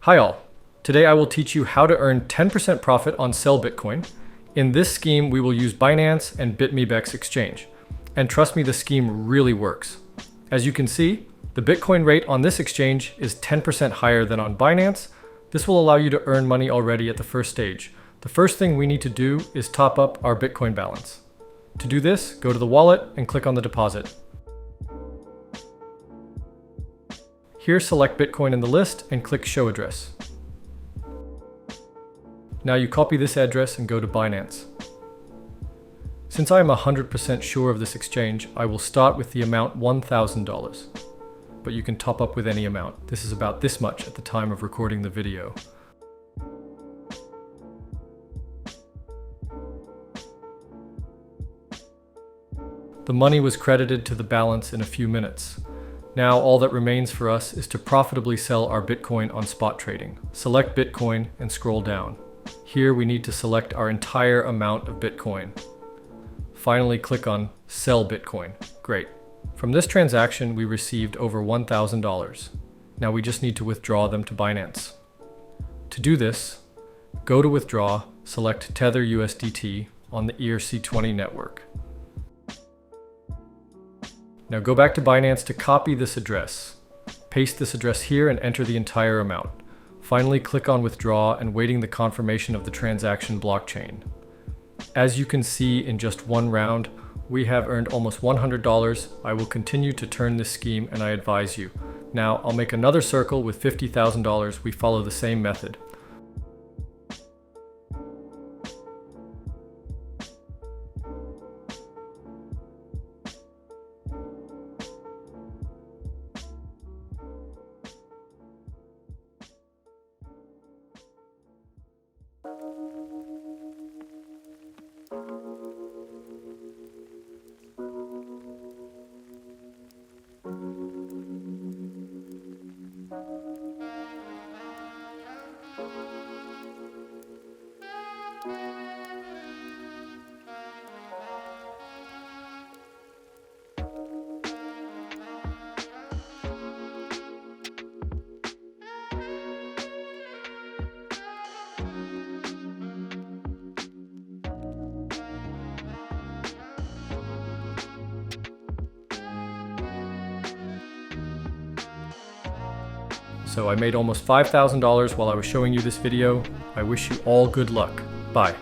Hi all. Today I will teach you how to earn 10% profit on sell Bitcoin. In this scheme, we will use Binance and bitmebx exchange. And trust me, the scheme really works. As you can see, the Bitcoin rate on this exchange is 10% higher than on Binance. This will allow you to earn money already at the first stage. The first thing we need to do is top up our Bitcoin balance. To do this, go to the wallet and click on the deposit. Here, select Bitcoin in the list and click Show Address. Now you copy this address and go to Binance. Since I am 100% sure of this exchange, I will start with the amount $1,000. But you can top up with any amount. This is about this much at the time of recording the video. The money was credited to the balance in a few minutes. Now all that remains for us is to profitably sell our Bitcoin on spot trading. Select Bitcoin and scroll down. Here we need to select our entire amount of Bitcoin. Finally click on Sell Bitcoin. Great. From this transaction we received over $1,000. Now we just need to withdraw them to Binance. To do this, go to Withdraw, select Tether USDT on the ERC20 network. Now go back to Binance to copy this address. Paste this address here and enter the entire amount. Finally, click on Withdraw and waiting the confirmation of the transaction blockchain. As you can see, in just one round, we have earned almost $100. I will continue to turn this scheme and I advise you. Now I'll make another circle with $50,000. We follow the same method. So I made almost $5,000 while I was showing you this video. I wish you all good luck. Bye.